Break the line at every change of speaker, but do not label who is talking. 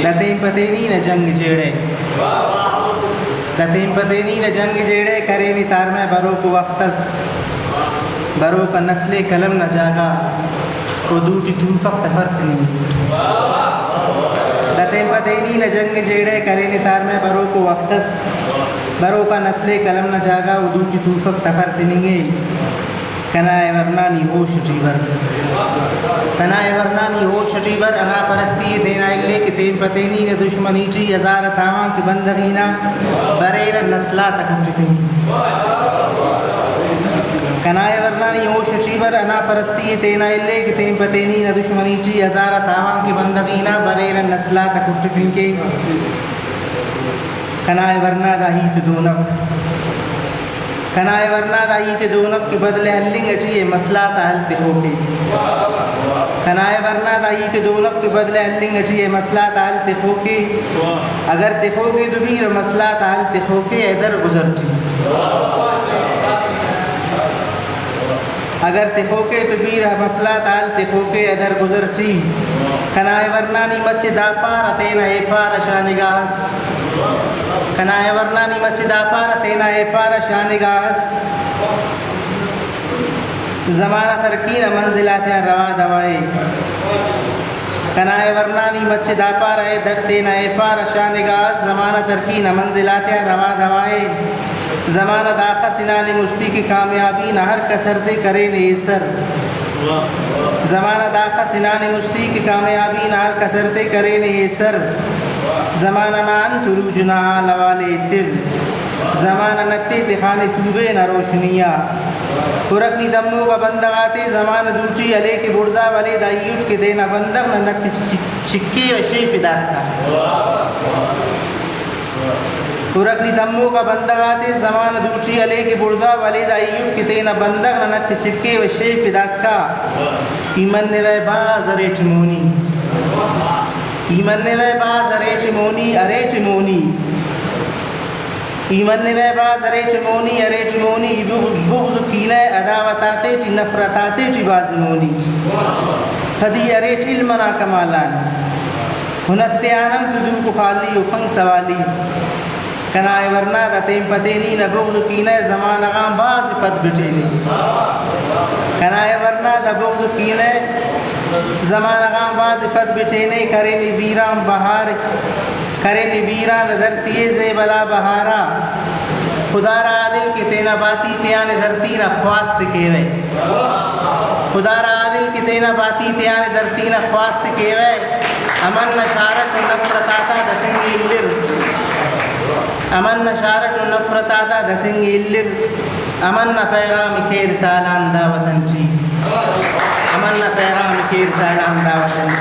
دتیم پتینی نہ جنگ جیڑے دتیم پتینی نہ جنگ جیڑے کرینی تار میں برو کو وقتس برو کا نسل قلم نہ جاگا وہ دوٹی توفق تفرق نہیں دتیم پتینی نہ جنگ جیڑے کرینی تار میں برو کو وقتس برو کا نسل قلم نہ جاگا وہ دوٹی توفق تفرق نہیں کنائے ورنانی ہو شجیبر کنائے ورنانی ہو شجیبر انا پرستی دینا اللہ کہ تیم پتینی نہ دشمنی چی ہزار تاواں کی بندگینا بریر نسلہ تک چفیں کنائے ورنانی ہو شجیبر انا پرستی دینا اللہ کہ تیم پتینی نہ دشمنی چی ہزار تاواں کی بندگینا بریر نسلہ تک چفیں کے کنائے ورنہ داہیت دونک کنائے ورنہ داہیت دونک کے بدلے ہلنگ اٹھیے مسئلہ تا حل تخوکے کنائے ورنہ داہیت دونک کے بدلے ہلنگ اٹھیے مسئلہ تا حل تخوکے اگر تخوکے تو بیر مسئلہ تا حل تخوکے ادھر گزرتی اگر تخوکے تو بیر مسئلہ تا حل تخوکے ادھر گزرتی کنائے ورنانی مچ دا پارا تینا اے پارا شانگاہس کنائے ورنانی مچ دا پارا تینا اے پارا شانگاہس زمانہ ترکین منزلات روا دوائے کنائے ورنانی مچ دا پارا اے دت تینا اے پارا شانگاہس زمانہ ترکین منزلات روا دوائے زمانہ داخہ سنان مستی کی کامیابی نہ ہر کسر دے کرے نیسر زمانہ داخہ سنان مستی کی کامیابی نہ ہر کسر دے کرے نیسر زمانہ نان تروجنا لوالے تر زمانہ نتے تخان توبے نہ روشنیاں پرکنی دموں کا بندغاتے زمانہ دوچی علی کے برزا والے دائیوٹ کے دینا بندغ نہ نک چکے و شیف داس کا پرکنی دموں کا بندغاتے زمانہ دوچی علی کے برزا والے دائیوٹ کے دینا بندغ نہ نک چکے و شیف داس کا ایمن نوے باز ریٹ مونی ایمن نوے باز ریٹ مونی ریٹ مونی ایمن نوے باز ریٹ مونی بغض کینہ عداوتاتے ٹی نفرتاتے ٹی بازمونی فدی ریٹ علمنا کمالان ہنتیانم تدو کو خالی و خنگ سوالی کنائے ورنہ دا تیم پتینی نہ بغض کینہ زمان غام باز پت بچینی کنائے ورنہ دا بغض کینہ زمان غام باز پت بچینی کرینی ویران بہار کرینی ویران دھرتی زیبلا بہارا خدا را عادل کی تینا باتی تیان دھرتی نہ خواست کیوے خدا را عادل کی تینا باتی تیان دھرتی نہ خواست کیوے امن نشارت نفرتاتا دسنگی اللر امن نشارت نفرتاتا دسنگی اللر امن پیغام کیر تالان دعوتن چی امن پیغام کیر تالان دعوتن